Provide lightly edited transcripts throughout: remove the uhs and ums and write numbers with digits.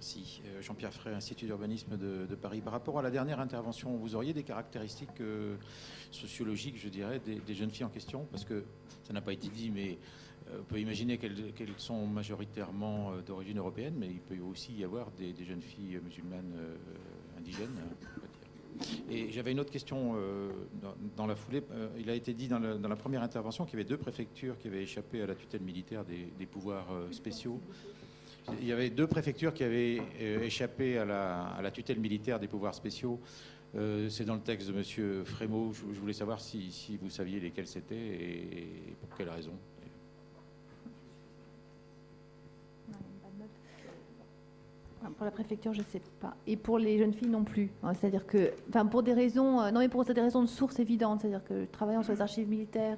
Merci. Jean-Pierre Frey, Institut d'urbanisme de Paris. Par rapport à la dernière intervention, vous auriez des caractéristiques sociologiques, je dirais, des jeunes filles en question? Parce que ça n'a pas été dit, mais on peut imaginer qu'elles sont majoritairement d'origine européenne, mais il peut aussi y avoir des jeunes filles musulmanes indigènes, on va dire. Et j'avais une autre question dans la foulée. Il a été dit dans la première intervention qu'il y avait 2 préfectures qui avaient échappé à la tutelle militaire des pouvoirs spéciaux. Il y avait 2 préfectures qui avaient échappé à la tutelle militaire des pouvoirs spéciaux. C'est dans le texte de M. Frémaux. Je voulais savoir si vous saviez lesquelles c'était et pour quelles raisons. Pour la préfecture, je ne sais pas. Et pour les jeunes filles non plus. C'est-à-dire que, enfin, pour des raisons, non, mais pour des raisons de source évidentes. C'est-à-dire que travaillant sur les archives militaires,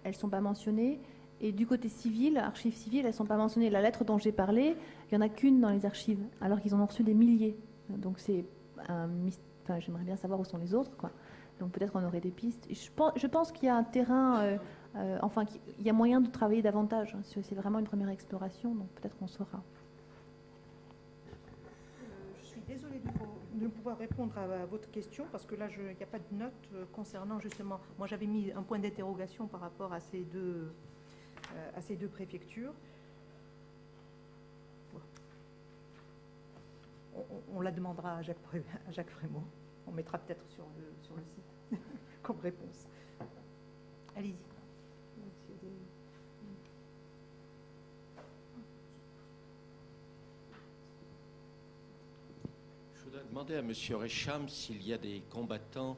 elles ne sont pas mentionnées. Et du côté civil, archives civiles, elles ne sont pas mentionnées. La lettre dont j'ai parlé, il n'y en a qu'une dans les archives, alors qu'ils en ont reçu des milliers. Donc c'est un mystère. Enfin, j'aimerais bien savoir où sont les autres, quoi. Donc peut-être on aurait des pistes. Je pense qu'il y a un terrain, enfin, il y a moyen de travailler davantage. C'est vraiment une première exploration, donc peut-être qu'on saura. Je suis désolée de ne pouvoir répondre à votre question parce que là, il n'y a pas de note concernant justement. Moi, j'avais mis un point d'interrogation par rapport à ces deux préfectures. On la demandera à Jacques Frémaux. On mettra peut-être sur le site comme réponse. Allez-y. Je voudrais demander à M. Recham s'il y a des combattants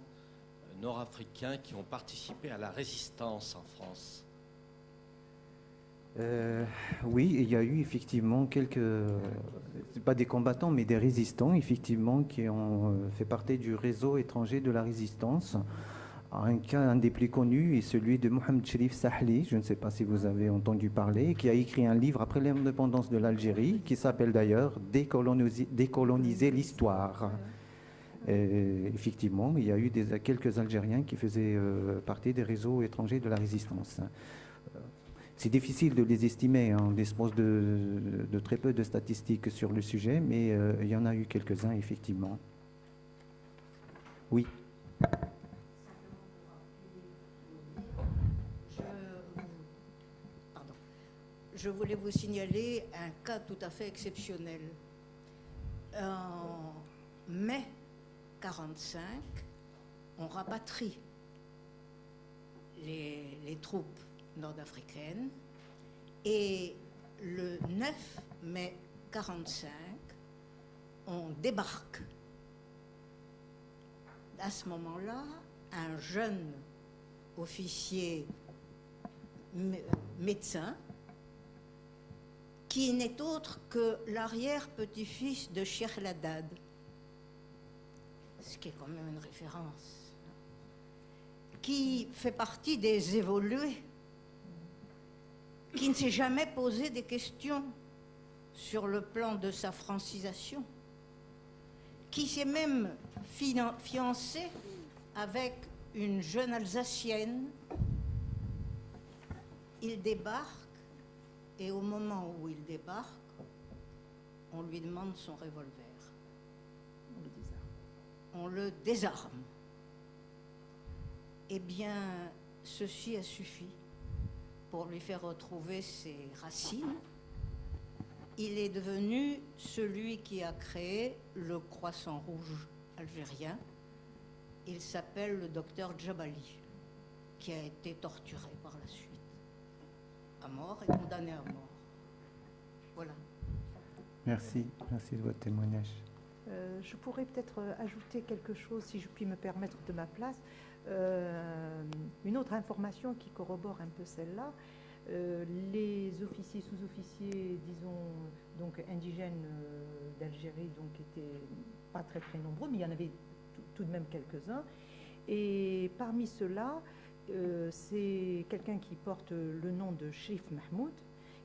nord-africains qui ont participé à la résistance en France. Oui, il y a eu effectivement quelques, pas des combattants, mais des résistants, effectivement, qui ont fait partie du réseau étranger de la résistance. Un cas, un des plus connus, est celui de Mohamed Cherif Sahli, je ne sais pas si vous avez entendu parler, qui a écrit un livre après l'indépendance de l'Algérie, qui s'appelle d'ailleurs Décoloniser l'histoire. Effectivement, il y a eu quelques Algériens qui faisaient partie des réseaux étrangers de la résistance. C'est difficile de les estimer, on dispose de très peu de statistiques sur le sujet, mais il y en a eu quelques-uns, effectivement. Oui. Je voulais vous signaler un cas tout à fait exceptionnel. En mai 1945, on rapatrie les troupes nord-africaine et le 9 mai 1945, on débarque. À ce moment-là, un jeune officier médecin qui n'est autre que l'arrière-petit-fils de Cheikh Laddad, ce qui est quand même une référence, qui fait partie des évolués, qui ne s'est jamais posé des questions sur le plan de sa francisation, qui s'est même fiancé avec une jeune Alsacienne. Il débarque et au moment où il débarque, on lui demande son revolver. On le désarme. Eh bien, ceci a suffi pour lui faire retrouver ses racines. Il est devenu celui qui a créé le Croissant Rouge algérien. Il s'appelle le docteur Djabali, qui a été torturé par la suite, à mort et condamné à mort. Voilà. Merci de votre témoignage. Je pourrais peut-être ajouter quelque chose, si je puis me permettre de ma place. Une autre information qui corrobore un peu celle-là. Les officiers, sous-officiers, disons, donc indigènes d'Algérie, donc étaient pas très très nombreux, mais il y en avait tout de même quelques-uns. Et parmi ceux-là, c'est quelqu'un qui porte le nom de Cherif Mahmoud,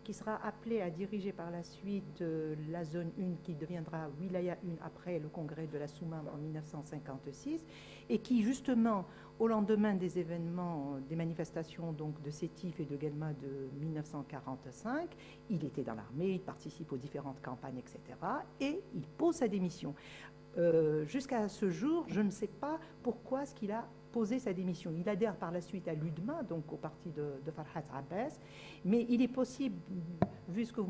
qui sera appelé à diriger par la suite la zone 1 qui deviendra Wilaya 1 après le congrès de la Soumam en 1956 et qui justement au lendemain des événements, des manifestations donc de Sétif et de Guelma de 1945, il était dans l'armée, il participe aux différentes campagnes, etc. et il pose sa démission. Jusqu'à ce jour, je ne sais pas pourquoi est-ce qu'il a posé sa démission. Il adhère par la suite à l'UDMA, donc au parti de Farhat Abbas, mais il est possible, vu ce que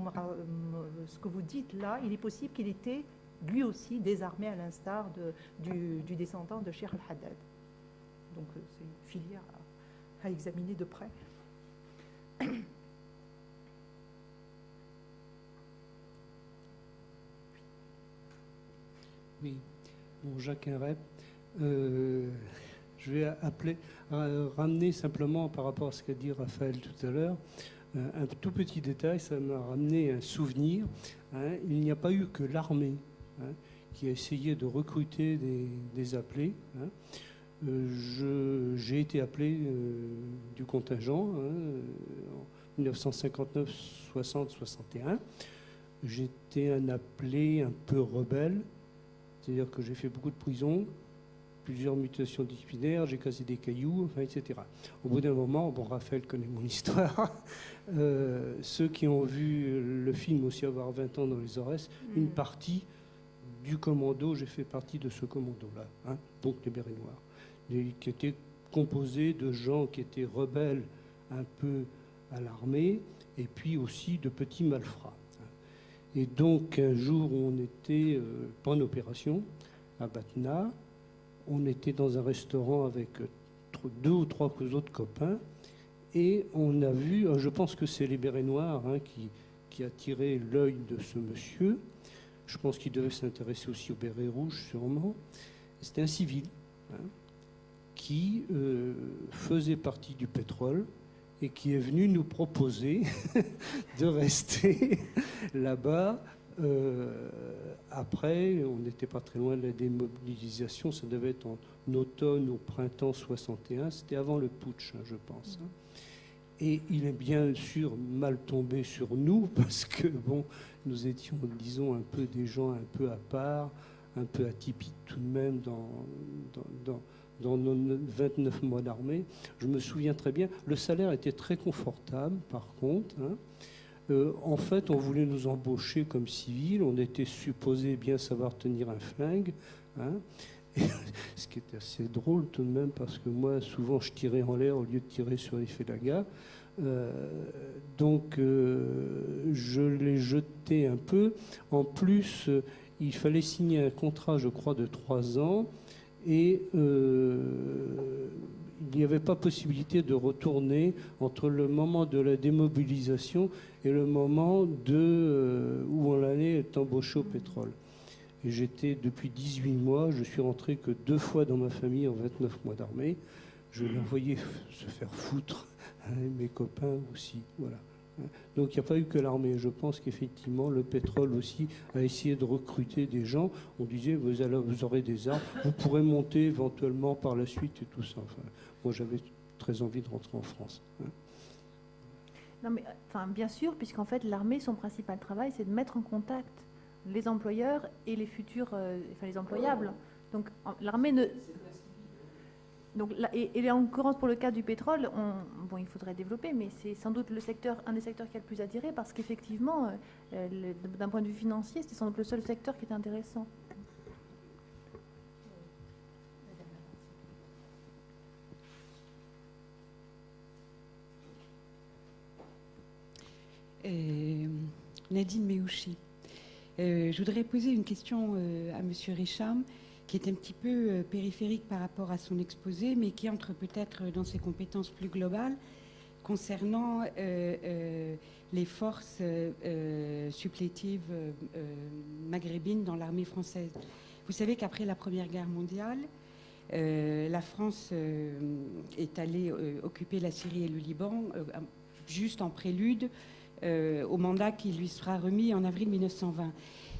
vous dites là, il est possible qu'il était lui aussi désarmé à l'instar du descendant de Cheikh al-Haddad. Donc c'est une filière à examiner de près. Oui, bon, Jacques Inrep. Je vais ramener simplement par rapport à ce qu'a dit Raphaël tout à l'heure, un tout petit détail, ça m'a ramené un souvenir. Hein, il n'y a pas eu que l'armée qui a essayé de recruter des appelés. J'ai été appelé du contingent en 1959, 60, 61. J'étais un appelé un peu rebelle. C'est-à-dire que j'ai fait beaucoup de prison, plusieurs mutations disciplinaires, j'ai cassé des cailloux, enfin, etc. Au bout d'un moment, bon, Raphaël connaît mon histoire, ceux qui ont vu le film aussi avoir 20 ans dans les Aurès, une partie du commando, j'ai fait partie de ce commando-là, hein, donc les Bérets Noirs, qui était composé de gens qui étaient rebelles un peu à l'armée, et puis aussi de petits malfrats. Et donc, un jour, on était pas en opération, à Batna. On était dans un restaurant avec 2 ou 3 autres copains. Et on a vu, je pense que c'est les Bérets Noirs qui a attiré l'œil de ce monsieur. Je pense qu'il devait s'intéresser aussi aux Bérets Rouges, sûrement. C'était un civil qui faisait partie du pétrole et qui est venu nous proposer de rester là-bas. Après, on n'était pas très loin de la démobilisation, ça devait être en automne ou printemps 61, c'était avant le putsch, je pense. Et il est bien sûr mal tombé sur nous, parce que, bon, nous étions, disons, un peu des gens un peu à part, un peu atypiques tout de même dans nos 29 mois d'armée. Je me souviens très bien, le salaire était très confortable, par contre. En fait, on voulait nous embaucher comme civils, on était supposé bien savoir tenir un flingue. Et ce qui était assez drôle tout de même, parce que moi, souvent, je tirais en l'air au lieu de tirer sur les félagas. Donc, je l'ai jeté un peu. En plus, il fallait signer un contrat, je crois, de 3 ans. Et il n'y avait pas possibilité de retourner entre le moment de la démobilisation et le moment où on allait être embauché au pétrole. Et j'étais depuis 18 mois, je suis rentré que 2 fois dans ma famille en 29 mois d'armée. Je les voyais se faire foutre, mes copains aussi, voilà. Donc il n'y a pas eu que l'armée. Je pense qu'effectivement, le pétrole aussi a essayé de recruter des gens. On disait, vous aurez des armes, vous pourrez monter éventuellement par la suite et tout ça. Enfin, moi, j'avais très envie de rentrer en France. Non, mais enfin, bien sûr, puisqu'en fait, l'armée, son principal travail, c'est de mettre en contact les employeurs et les futurs, enfin les employables. Donc l'armée ne... Donc, et en l'occurrence, pour le cas du pétrole, bon, il faudrait développer, mais c'est sans doute un des secteurs qui a le plus attiré, parce qu'effectivement, d'un point de vue financier, c'était sans doute le seul secteur qui était intéressant. Nadine Meouchi. Je voudrais poser une question à M. Richam, qui est un petit peu périphérique par rapport à son exposé, mais qui entre peut-être dans ses compétences plus globales concernant les forces supplétives maghrébines dans l'armée française. Vous savez qu'après la Première Guerre mondiale, la France est allée occuper la Syrie et le Liban juste en prélude au mandat qui lui sera remis en avril 1920.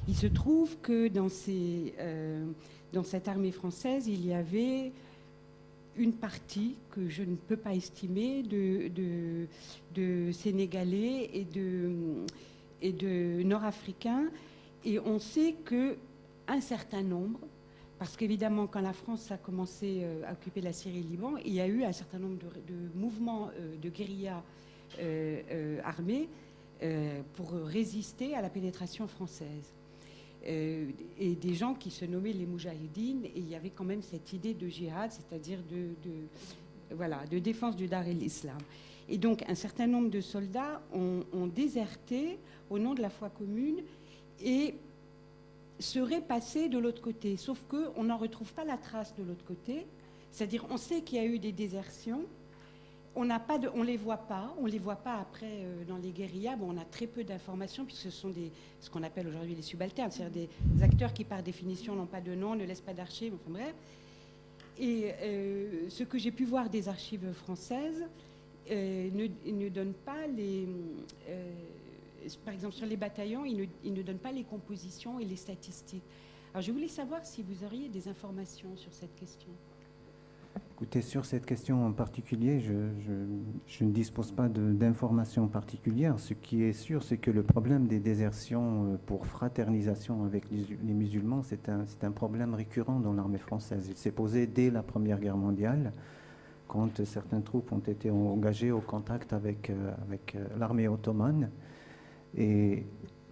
Il se trouve que dans cette armée française, il y avait une partie que je ne peux pas estimer de Sénégalais et de Nord-Africains. Et on sait qu'un certain nombre, parce qu'évidemment, quand la France a commencé à occuper la Syrie et le Liban, il y a eu un certain nombre de mouvements de guérilla armés pour résister à la pénétration française. Et des gens qui se nommaient les Moudjahidines, et il y avait quand même cette idée de djihad, c'est-à-dire de défense du Dar el-Islam. Et donc, un certain nombre de soldats ont déserté au nom de la foi commune et seraient passés de l'autre côté. Sauf qu'on n'en retrouve pas la trace de l'autre côté. C'est-à-dire, on sait qu'il y a eu des désertions. On ne les voit pas. On les voit pas après dans les guérillas. Bon, on a très peu d'informations puisque ce sont ce qu'on appelle aujourd'hui les subalternes, c'est-à-dire des acteurs qui, par définition, n'ont pas de nom, ne laissent pas d'archives. Enfin bref. Et ce que j'ai pu voir des archives françaises ne donne pas les... par exemple, sur les bataillons, ils ne donnent pas les compositions et les statistiques. Alors, je voulais savoir si vous auriez des informations sur cette question. Écoutez, sur cette question en particulier, je ne dispose pas d'informations particulières. Ce qui est sûr, c'est que le problème des désertions pour fraternisation avec les musulmans, c'est un problème récurrent dans l'armée française. Il s'est posé dès la Première Guerre mondiale, quand certaines troupes ont été engagées au contact avec l'armée ottomane. Et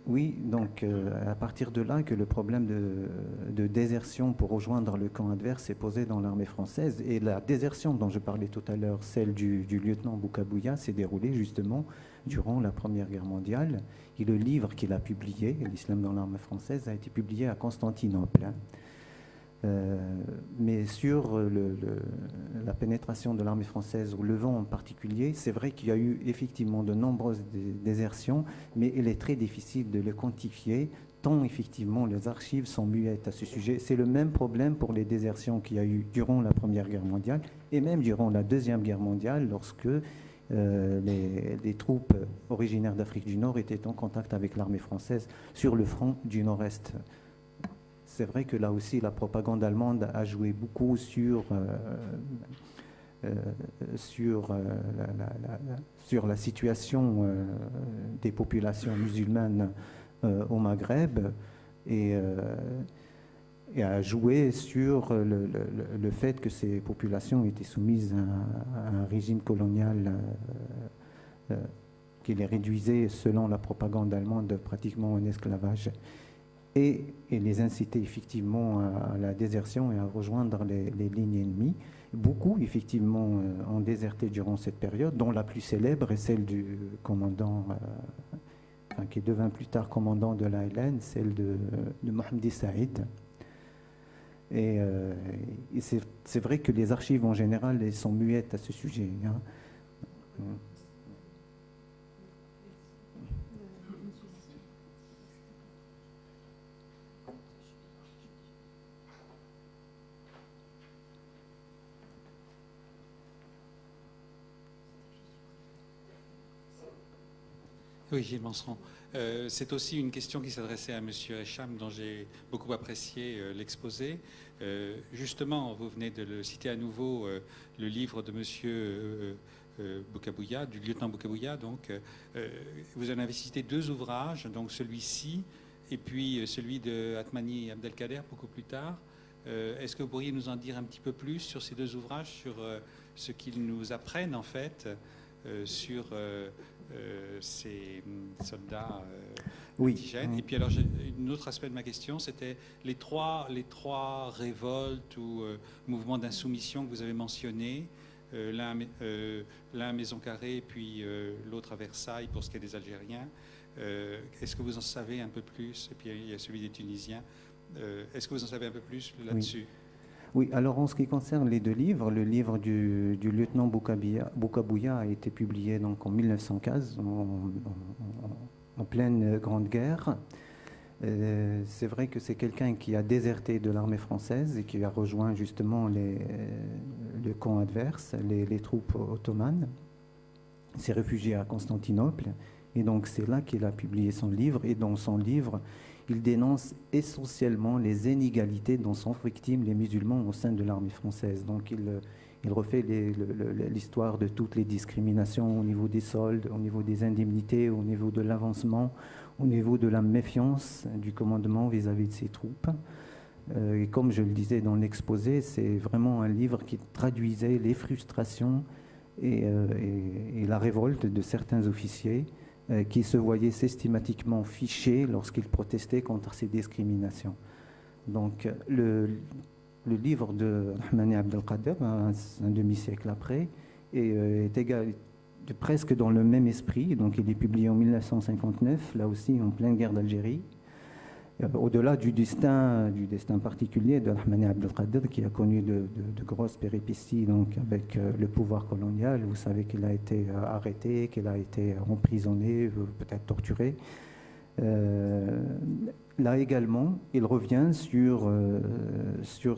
oui, donc à partir de là que le problème de désertion pour rejoindre le camp adverse s'est posé dans l'armée française. Et la désertion dont je parlais tout à l'heure, celle du lieutenant Boukabouya, s'est déroulée justement durant la Première Guerre mondiale. Et le livre qu'il a publié, L'Islam dans l'armée française, a été publié à Constantinople. Mais sur la pénétration de l'armée française au Levant en particulier, c'est vrai qu'il y a eu effectivement de nombreuses désertions, mais il est très difficile de les quantifier, tant effectivement les archives sont muettes à ce sujet. C'est le même problème pour les désertions qu'il y a eu durant la Première Guerre mondiale et même durant la Deuxième Guerre mondiale, lorsque les troupes originaires d'Afrique du Nord étaient en contact avec l'armée française sur le front du Nord-Est. C'est vrai que là aussi, la propagande allemande a joué beaucoup sur la situation des populations musulmanes au Maghreb et a joué sur le fait que ces populations étaient soumises à un régime colonial qui les réduisait, selon la propagande allemande, pratiquement en esclavage. Et les inciter effectivement à la désertion et à rejoindre les lignes ennemies. Beaucoup, effectivement, ont déserté durant cette période, dont la plus célèbre est celle du commandant, qui devint plus tard commandant de l'ALN, celle de Mohamedi Saïd. Et c'est vrai que les archives, en général, elles sont muettes à ce sujet. Hein. Oui, Gilles Manseron. C'est aussi une question qui s'adressait à M. Echam, dont j'ai beaucoup apprécié l'exposé. Justement, vous venez de le citer à nouveau, le livre de M. Boukabouya, du lieutenant Boukabouya. Donc, vous en avez cité deux ouvrages, donc celui-ci et puis celui de Atmani Abdelkader, beaucoup plus tard. Est-ce que vous pourriez nous en dire un petit peu plus sur ces deux ouvrages, sur ce qu'ils nous apprennent en fait, sur ces soldats indigènes. Et puis alors, un autre aspect de ma question, c'était les trois révoltes ou mouvements d'insoumission que vous avez mentionnés, l'un à Maison Carrée, puis l'autre à Versailles pour ce qui est des Algériens. Est-ce que vous en savez un peu plus? Et puis il y a celui des Tunisiens. Est-ce que vous en savez un peu plus là-dessus? Oui, alors en ce qui concerne les deux livres, le livre du lieutenant Boukabouya a été publié donc en 1915, en pleine Grande Guerre. C'est vrai que c'est quelqu'un qui a déserté de l'armée française et qui a rejoint justement le camp adverse, les troupes ottomanes. Il s'est réfugié à Constantinople et donc c'est là qu'il a publié son livre. Et dans son livre, il dénonce essentiellement les inégalités dont sont victimes les musulmans au sein de l'armée française. Donc il refait l'histoire de toutes les discriminations au niveau des soldes, au niveau des indemnités, au niveau de l'avancement, au niveau de la méfiance du commandement vis-à-vis de ses troupes. Et comme je le disais dans l'exposé, c'est vraiment un livre qui traduisait les frustrations et la révolte de certains officiers qui se voyaient systématiquement fichés lorsqu'ils protestaient contre ces discriminations. Donc le livre de Rahmani Abdelkader, un demi-siècle après, est presque dans le même esprit. Donc il est publié en 1959, là aussi en pleine guerre d'Algérie. Au-delà du destin particulier de Rahmani Abdelkader, qui a connu de grosses péripéties donc, avec le pouvoir colonial. Vous savez qu'il a été arrêté, qu'il a été emprisonné, peut-être torturé. Là également, il revient sur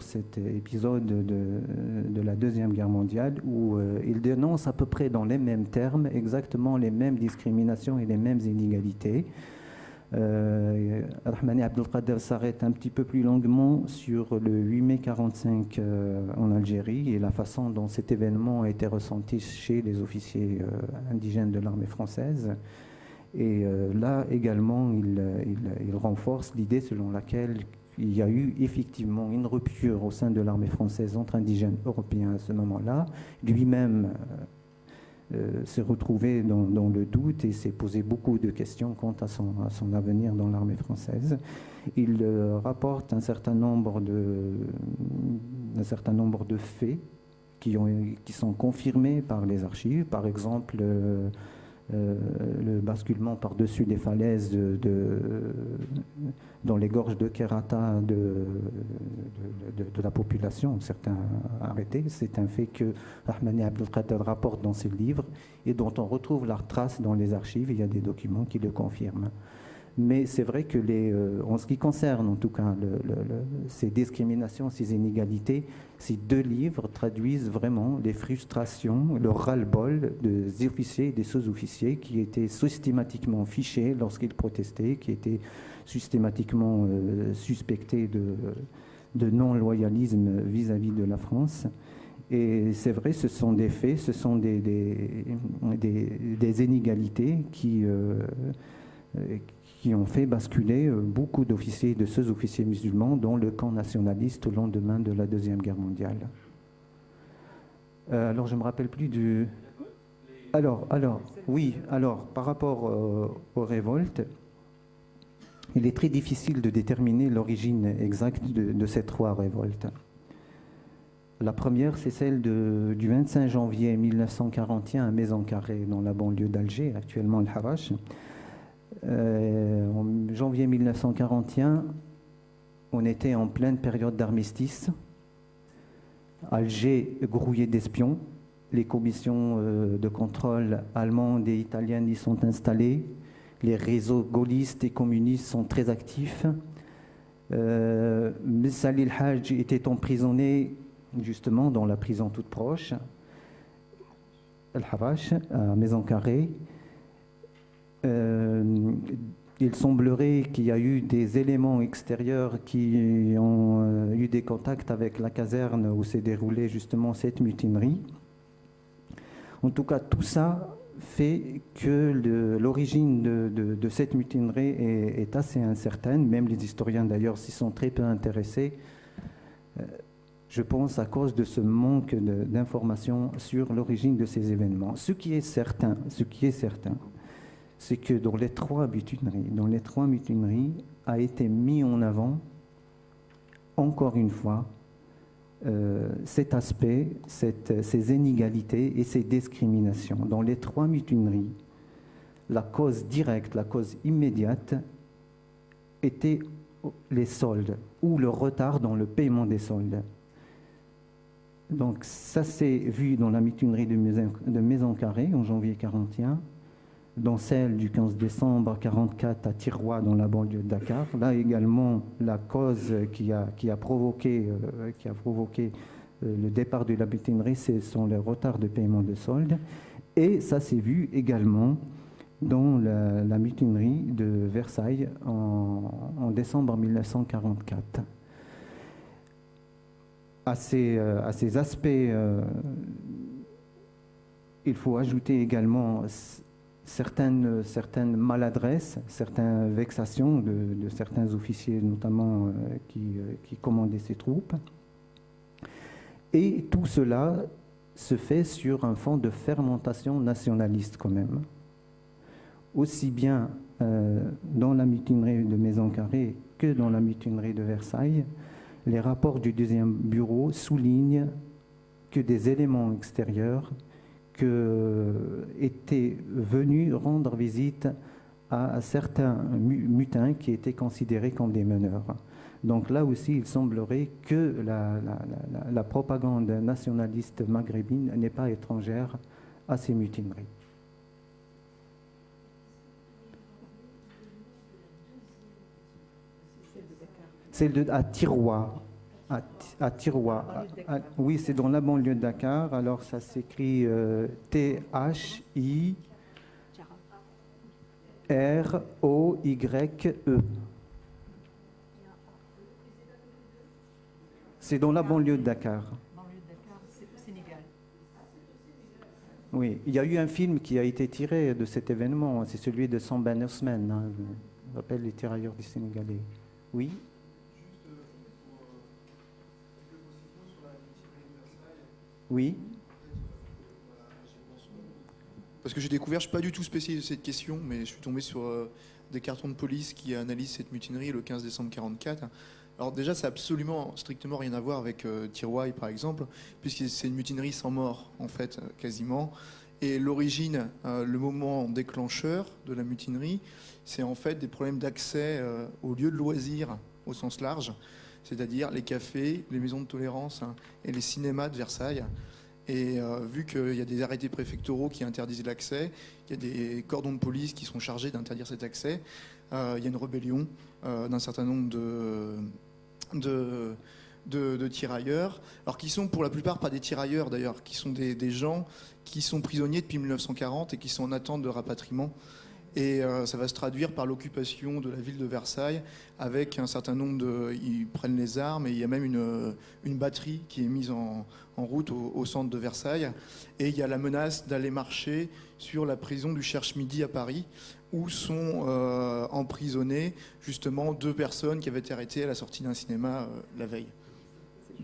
cet épisode de la Deuxième Guerre mondiale où il dénonce à peu près dans les mêmes termes exactement les mêmes discriminations et les mêmes inégalités. Rahmani Abdelkader s'arrête un petit peu plus longuement sur le 8 mai 1945 en Algérie et la façon dont cet événement a été ressenti chez les officiers indigènes de l'armée française. Et là également, il renforce l'idée selon laquelle il y a eu effectivement une rupture au sein de l'armée française entre indigènes européens à ce moment-là. Lui-même s'est retrouvé dans le doute et s'est posé beaucoup de questions quant à son avenir dans l'armée française. Il rapporte un certain nombre de faits qui sont confirmés par les archives. Par exemple, le basculement par-dessus les falaises dans les gorges de Kerata de la population, certains arrêtés. C'est un fait que Rahmani Abdelkader rapporte dans ses livres et dont on retrouve la trace dans les archives. Il y a des documents qui le confirment. Mais c'est vrai que en ce qui concerne en tout cas ces discriminations, ces inégalités, ces deux livres traduisent vraiment les frustrations, le ras-le-bol des officiers et des sous-officiers qui étaient systématiquement fichés lorsqu'ils protestaient, qui étaient systématiquement suspectés de non-loyalisme vis-à-vis de la France. Et c'est vrai, ce sont des faits, ce sont des inégalités qui ont fait basculer beaucoup d'officiers et de sous-officiers musulmans dans le camp nationaliste au lendemain de la Deuxième Guerre mondiale. Alors, je ne me rappelle plus du... Alors, par rapport aux révoltes, il est très difficile de déterminer l'origine exacte de ces trois révoltes. La première, c'est celle du 25 janvier 1941 à Maison-Carrée, dans la banlieue d'Alger, actuellement le Harache. En janvier 1941, on était en pleine période d'armistice. Alger grouillé d'espions. Les commissions de contrôle allemandes et italiennes y sont installées. Les réseaux gaullistes et communistes sont très actifs. Salih El-Hajj était emprisonné justement dans la prison toute proche, Al-Harash, à Maison-Carrée. Il semblerait qu'il y a eu des éléments extérieurs qui ont eu des contacts avec la caserne où s'est déroulée justement cette mutinerie. En tout cas, tout ça fait que l'origine de cette mutinerie est assez incertaine. Même les historiens d'ailleurs s'y sont très peu intéressés. Je pense à cause de ce manque d'informations sur l'origine de ces événements. Ce qui est certain, c'est que dans les trois mutineries a été mis en avant, encore une fois, cet aspect, ces inégalités et ces discriminations. Dans les trois mutineries, la cause directe, la cause immédiate était les soldes ou le retard dans le paiement des soldes. Donc ça s'est vu dans la mutinerie de Maison-Carré en janvier 1941, dans celle du 15 décembre 1944 à Tiroua dans la banlieue de Dakar. Là également, la cause qui a provoqué le départ de la mutinerie, ce sont les retards de paiement de soldes. Et ça s'est vu également dans la mutinerie de Versailles en décembre 1944. À ces aspects, il faut ajouter également certaines maladresses, certaines vexations de certains officiers, notamment qui commandaient ces troupes. Et tout cela se fait sur un fond de fermentation nationaliste quand même. Aussi bien dans la mutinerie de Maison-Carrée que dans la mutinerie de Versailles, les rapports du deuxième bureau soulignent que des éléments extérieurs étaient venus rendre visite à certains mutins qui étaient considérés comme des meneurs. Donc là aussi, il semblerait que la propagande nationaliste maghrébine n'est pas étrangère à ces mutineries. Celle à Tiroua. À Tiroua. Oui, c'est dans la banlieue de Dakar. Alors ça s'écrit T-H-I-R-O-Y-E. C'est dans la banlieue de Dakar. Banlieue de Dakar, c'est au Sénégal. Oui, il y a eu un film qui a été tiré de cet événement. C'est celui de Samban Osman. Hein, on appelle Les Tirailleurs du Sénégalais. Oui. Oui. Parce que j'ai découvert, je ne suis pas du tout spécialiste de cette question, mais je suis tombé sur des cartons de police qui analysent cette mutinerie le 15 décembre 1944. Alors déjà, ça n'a absolument, strictement rien à voir avec Tirouaille, par exemple, puisque c'est une mutinerie sans mort, en fait, quasiment. Et l'origine, le moment déclencheur de la mutinerie, c'est en fait des problèmes d'accès aux lieux de loisirs au sens large, c'est-à-dire les cafés, les maisons de tolérance et les cinémas de Versailles. Et vu qu'il y a des arrêtés préfectoraux qui interdisent l'accès, il y a des cordons de police qui sont chargés d'interdire cet accès, il y a une rébellion d'un certain nombre de tirailleurs, alors qui sont pour la plupart pas des tirailleurs d'ailleurs, qui sont des gens qui sont prisonniers depuis 1940 et qui sont en attente de rapatriement. Et ça va se traduire par l'occupation de la ville de Versailles avec un certain nombre de... Ils prennent les armes et il y a même une batterie qui est mise en route au centre de Versailles. Et il y a la menace d'aller marcher sur la prison du Cherche-Midi à Paris où sont emprisonnées justement 2 personnes qui avaient été arrêtées à la sortie d'un cinéma la veille.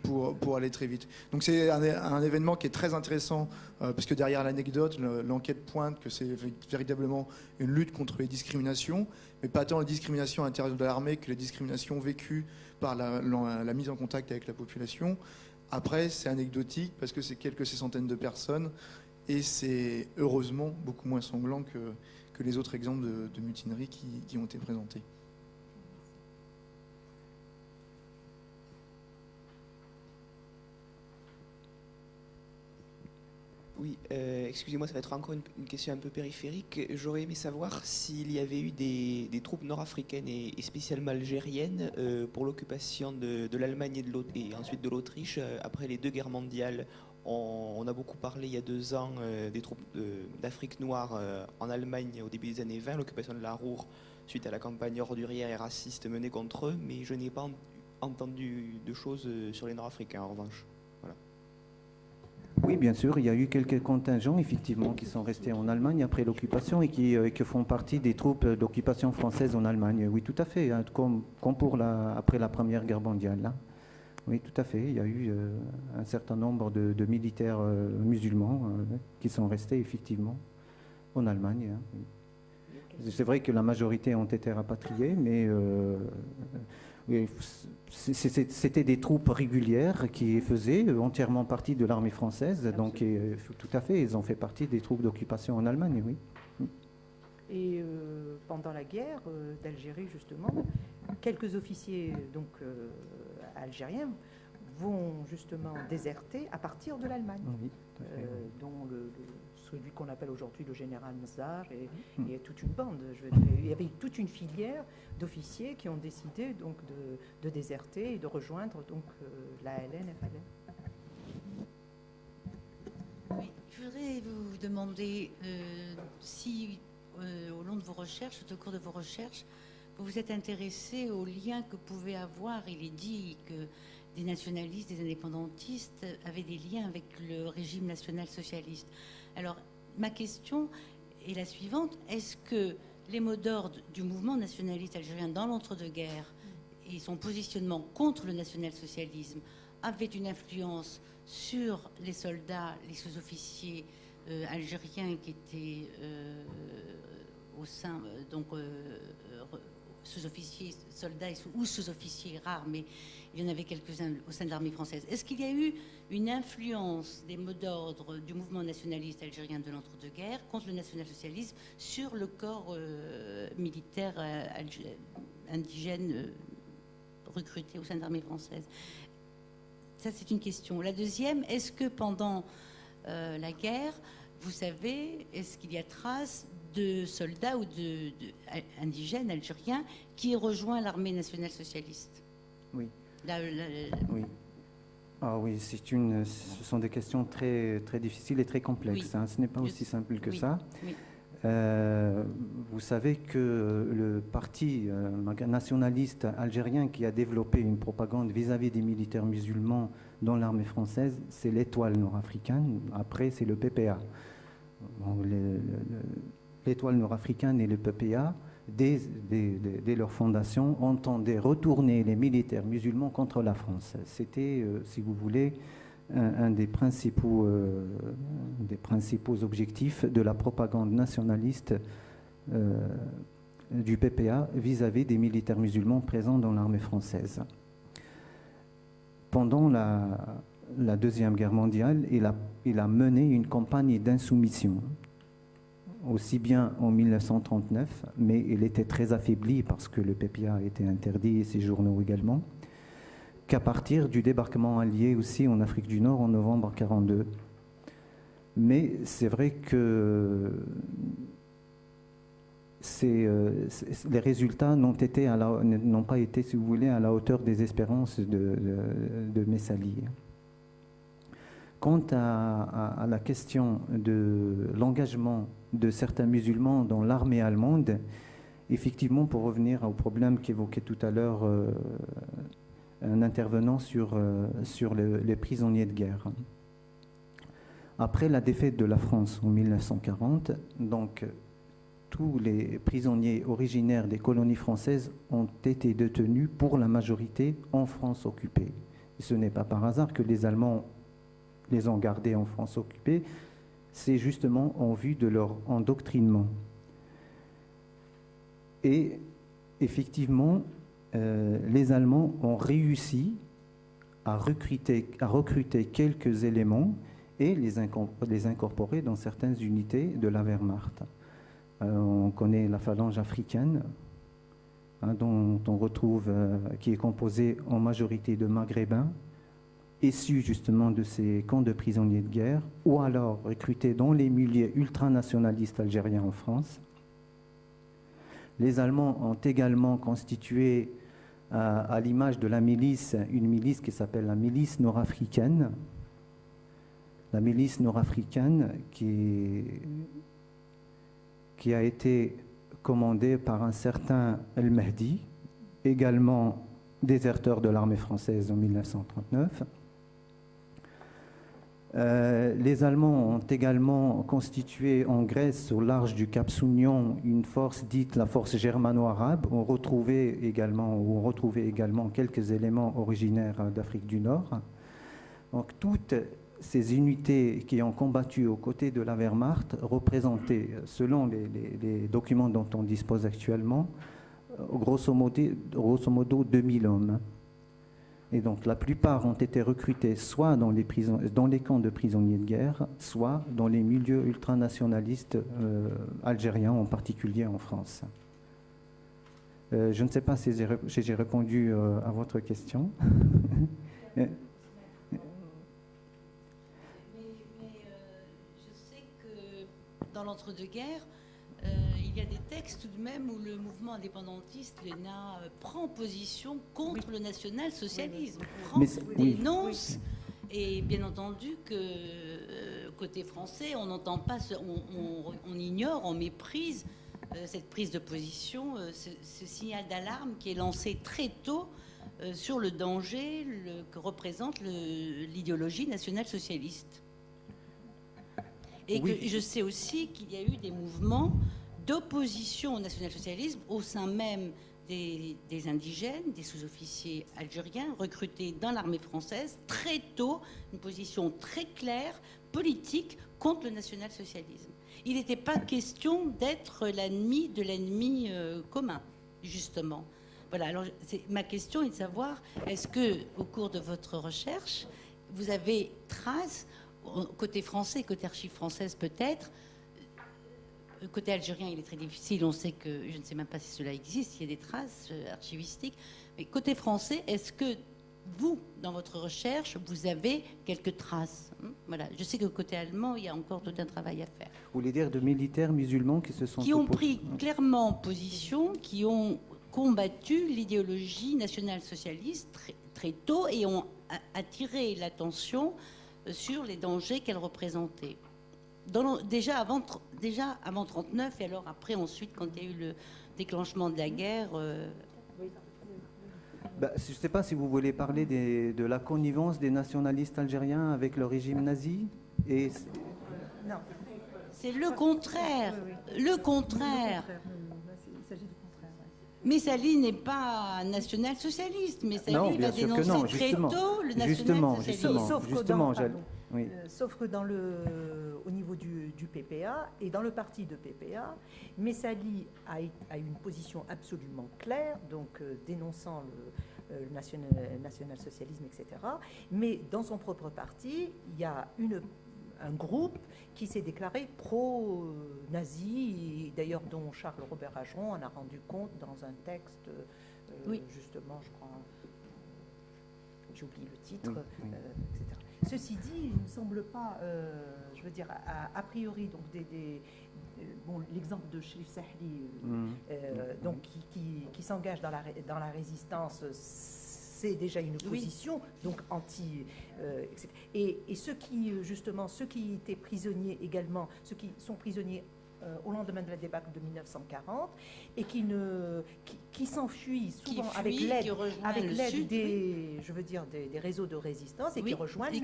Pour aller très vite. Donc c'est un événement qui est très intéressant parce que derrière l'anecdote, l'enquête pointe que c'est véritablement une lutte contre les discriminations, mais pas tant les discriminations à l'intérieur de l'armée que les discriminations vécues par la mise en contact avec la population. Après, c'est anecdotique parce que c'est quelques centaines de personnes et c'est heureusement beaucoup moins sanglant que les autres exemples de mutineries qui ont été présentés. Oui, excusez-moi, ça va être encore une question un peu périphérique. J'aurais aimé savoir s'il y avait eu des troupes nord-africaines et spécialement algériennes pour l'occupation de l'Allemagne et ensuite de l'Autriche après les 2 guerres mondiales. On a beaucoup parlé il y a 2 ans des troupes d'Afrique noire en Allemagne au début des années 20, l'occupation de la Ruhr suite à la campagne ordurière et raciste menée contre eux, mais je n'ai pas entendu de choses sur les nord-africains en revanche. Oui, bien sûr, il y a eu quelques contingents, effectivement, qui sont restés en Allemagne après l'occupation et qui font partie des troupes d'occupation française en Allemagne. Oui, tout à fait, hein, comme après la Première Guerre mondiale. Hein. Oui, tout à fait, il y a eu un certain nombre de militaires musulmans qui sont restés, effectivement, en Allemagne. Hein, oui. C'est vrai que la majorité ont été rapatriés, mais... oui, c'était des troupes régulières qui faisaient entièrement partie de l'armée française. Donc, tout à fait, ils ont fait partie des troupes d'occupation en Allemagne, oui. Et pendant la guerre d'Algérie, justement, quelques officiers algériens vont justement déserter à partir de l'Allemagne, oui, dont celui qu'on appelle aujourd'hui le général Mazar et toute une bande. Il y avait toute une filière d'officiers qui ont décidé donc de déserter et de rejoindre donc la LN-FLN. Oui, je voudrais vous demander si au long de vos recherches, au cours de vos recherches, vous vous êtes intéressé aux liens que pouvait avoir, il est dit que des nationalistes, des indépendantistes avaient des liens avec le régime national-socialiste. Alors, ma question est la suivante. Est-ce que les mots d'ordre du mouvement nationaliste algérien dans l'entre-deux-guerres et son positionnement contre le national-socialisme avaient une influence sur les soldats, les sous-officiers algériens qui étaient au sein, sous-officiers, soldats ou sous-officiers rares, mais il y en avait quelques-uns au sein de l'armée française. Est-ce qu'il y a eu une influence des mots d'ordre du mouvement nationaliste algérien de l'entre-deux-guerres contre le national-socialisme sur le corps militaire indigène recruté au sein de l'armée française? Ça, c'est une question. La deuxième, est-ce que pendant la guerre, vous savez, est-ce qu'il y a trace de soldats ou indigènes algériens qui rejoignent l'armée nationale socialiste? Oui. Oui. Ah oui, ce sont des questions très, très difficiles et très complexes. Oui. Hein. Ce n'est pas aussi simple que ça. Oui. Vous savez que le parti nationaliste algérien qui a développé une propagande vis-à-vis des militaires musulmans dans l'armée française, c'est l'Étoile nord-africaine. Après, c'est le PPA. Bon, l'Étoile nord-africaine et le PPA, dès leur fondation, entendaient retourner les militaires musulmans contre la France. C'était, si vous voulez, un des principaux objectifs de la propagande nationaliste du PPA vis-à-vis des militaires musulmans présents dans l'armée française. Pendant la Deuxième Guerre mondiale, il a mené une campagne d'insoumission, aussi bien en 1939, mais il était très affaibli parce que le PPA a été interdit et ses journaux également, qu'à partir du débarquement allié aussi en Afrique du Nord en novembre 1942. Mais c'est vrai que les résultats n'ont pas été, si vous voulez, à la hauteur des espérances de Messali. Quant à la question de l'engagement de certains musulmans dans l'armée allemande, effectivement, pour revenir au problème qu'évoquait tout à l'heure un intervenant sur les prisonniers de guerre. Après la défaite de la France en 1940, donc tous les prisonniers originaires des colonies françaises ont été détenus pour la majorité en France occupée. Et ce n'est pas par hasard que les Allemands les ont gardés en France occupée, c'est justement en vue de leur endoctrinement. Et effectivement, les Allemands ont réussi à recruter quelques éléments et les incorporer dans certaines unités de la Wehrmacht. On connaît la phalange africaine, dont on retrouve, qui est composée en majorité de Maghrébins, issus justement de ces camps de prisonniers de guerre, ou alors recrutés dans les milieux ultranationalistes algériens en France. Les Allemands ont également constitué, à l'image de la milice, une milice qui s'appelle la milice nord-africaine. La milice nord-africaine qui a été commandée par un certain El Mahdi, également déserteur de l'armée française en 1939. Les Allemands ont également constitué en Grèce, au large du Cap Sounion, une force dite la force germano-arabe. On retrouvait également quelques éléments originaires d'Afrique du Nord. Donc toutes ces unités qui ont combattu aux côtés de la Wehrmacht représentaient, selon les documents dont on dispose actuellement, grosso modo 2000 hommes. Et donc la plupart ont été recrutés soit dans les camps de prisonniers de guerre, soit dans les milieux ultranationalistes algériens, en particulier en France. Je ne sais pas si j'ai répondu à votre question. Je sais que dans l'entre-deux-guerres, il y a des textes tout de même où le mouvement indépendantiste, l'ENA, prend position contre le national-socialisme, dénonce, et bien entendu que côté français, on n'entend pas, on ignore, on méprise cette prise de position, ce signal d'alarme qui est lancé très tôt sur le danger que représente l'idéologie nationale-socialiste. Et Oui. que je sais aussi qu'il y a eu des mouvements d'opposition au national-socialisme au sein même des indigènes, des sous-officiers algériens recrutés dans l'armée française très tôt, une position très claire, politique, contre le national-socialisme. Il n'était pas question d'être l'ennemi de l'ennemi commun, justement. Voilà, alors ma question est de savoir, est-ce que, au cours de votre recherche, vous avez trace, côté français, côté archives françaises peut-être, côté algérien il est très difficile, on sait que, je ne sais même pas si cela existe, il y a des traces archivistiques, mais côté français, est-ce que vous, dans votre recherche, vous avez quelques traces? Voilà, je sais que côté allemand, il y a encore tout un travail à faire. Vous voulez dire de militaires musulmans qui se sont Qui ont opposés- pris clairement position, qui ont combattu l'idéologie nationale-socialiste très, très tôt et ont attiré l'attention sur les dangers qu'elle représentait. Déjà avant 1939 et alors après, ensuite, quand il y a eu le déclenchement de la guerre... Bah, je ne sais pas si vous voulez parler de la connivence des nationalistes algériens avec le régime nazi. Et Non. C'est le contraire. Le contraire. Il s'agit du contraire. Messali n'est pas national-socialiste. Messali Non, va bien sûr que dénoncer non, très justement. tôt le Justement, national-socialisme. oui. Sauf que au niveau du PPA et dans le parti de PPA, Messali a une position absolument claire, donc dénonçant le national-socialisme, etc. Mais dans son propre parti, il y a un groupe qui s'est déclaré pro-nazi, d'ailleurs dont Charles Robert Ageron en a rendu compte dans un texte, justement, je crois, j'oublie le titre, etc. Ceci dit, il ne me semble pas, je veux dire, a priori, donc bon, l'exemple de Chérif Sahli, donc qui s'engage dans la résistance, c'est déjà une position, donc anti, etc. Et ceux qui, justement, ceux qui étaient prisonniers également, ceux qui sont prisonniers au lendemain de la débâcle de 1940 et qui s'enfuient souvent avec l'aide des, je veux dire, des réseaux de résistance et qui rejoignent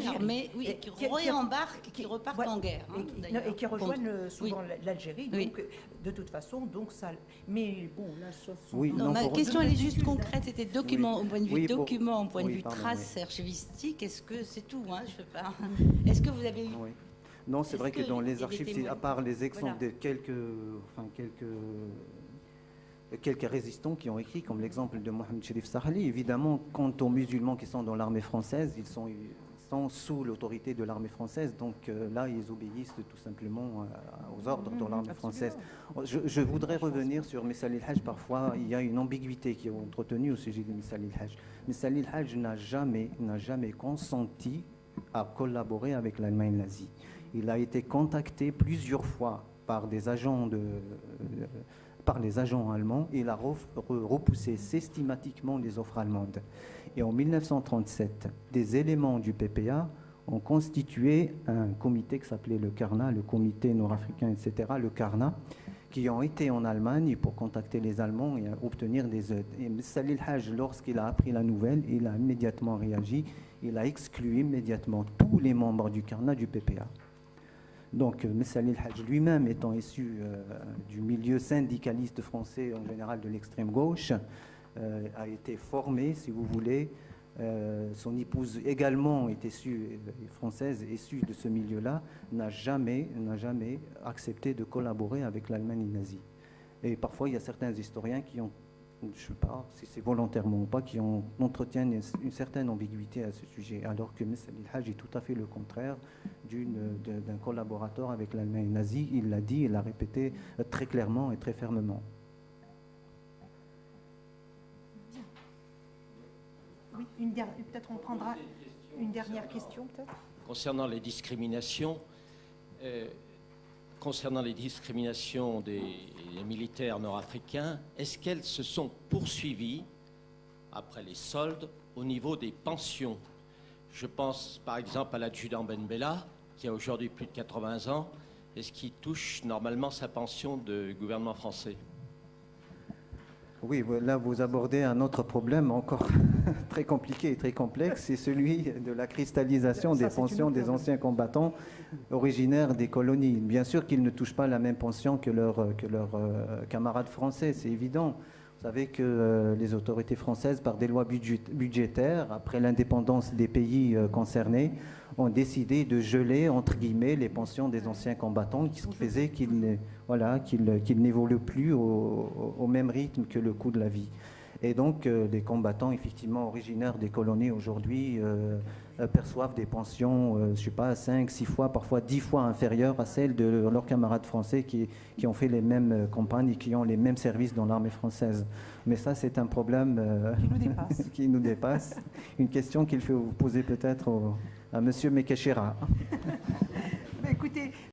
l'armée, et qui réembarquent, qui repartent en guerre. Et qui rejoignent souvent l'Algérie. Donc, de toute façon, donc ça. Mais bon, là, ma question elle est juste concrète. C'était document au point de vue document, au point de vue trace archivistique. Est-ce que c'est tout, hein, je sais pas. Est-ce que vous avez eu Non, c'est vrai que dans les archives, à part les exemples de quelques résistants qui ont écrit, comme l'exemple de Mohamed Chérif Sahli, évidemment, quant aux musulmans qui sont dans l'armée française, ils sont sous l'autorité de l'armée française, donc là, ils obéissent tout simplement aux ordres de l'armée française. Je voudrais revenir sur Messali El-Hajj. Parfois, il y a une ambiguïté qui est entretenue au sujet de Messali El-Hajj. Messali El-Hajj n'a jamais consenti à collaborer avec l'Allemagne nazie. Il a été contacté plusieurs fois par des agents par les agents allemands. Il a repoussé systématiquement les offres allemandes. Et en 1937, des éléments du PPA ont constitué un comité qui s'appelait le CARNA, le comité nord-africain, etc., le CARNA, qui ont été en Allemagne pour contacter les Allemands et obtenir des aides. Et Messali El-Hajj, lorsqu'il a appris la nouvelle, il a immédiatement réagi. Il a exclu immédiatement tous les membres du CARNA du PPA. Donc, Messali El-Hajj lui-même étant issu du milieu syndicaliste français, en général de l'extrême gauche, a été formé, si vous voulez. Son épouse également est française, issue de ce milieu-là, n'a jamais accepté de collaborer avec l'Allemagne nazie. Et parfois, il y a certains historiens qui ont, je ne sais pas si c'est volontairement ou pas, qui entretiennent une certaine ambiguïté à ce sujet, alors que Messali El-Hajj est tout à fait le contraire d'un collaborateur avec l'Allemagne nazie. Il l'a dit, il l'a répété très clairement et très fermement. Oui, peut-être on prendra une dernière question, peut-être. Concernant les discriminations, des militaires nord-africains, est-ce qu'elles se sont poursuivies après les soldes au niveau des pensions? Je pense par exemple à l'adjudant Ben Bella, qui a aujourd'hui plus de 80 ans est-ce qu'il touche normalement sa pension de gouvernement français? Oui, là vous abordez un autre problème encore très compliqué et très complexe, c'est celui de la cristallisation des pensions des anciens combattants originaires des colonies. Bien sûr qu'ils ne touchent pas la même pension que leurs camarades français, c'est évident. Vous savez que les autorités françaises, par des lois budgétaires, après l'indépendance des pays concernés, ont décidé de geler, entre guillemets, les pensions des anciens combattants, ce qui faisait qu'ils n'évoluent plus au même rythme que le coût de la vie. Et donc, les combattants, effectivement, originaires des colonies aujourd'hui, perçoivent des pensions, je ne sais pas, 5, 6 fois, parfois 10 fois inférieures à celles de leurs camarades français qui ont fait les mêmes campagnes et qui ont les mêmes services dans l'armée française. Mais ça, c'est un problème qui nous dépasse. Une question qu'il faut vous poser peut-être à M. Mekeshera.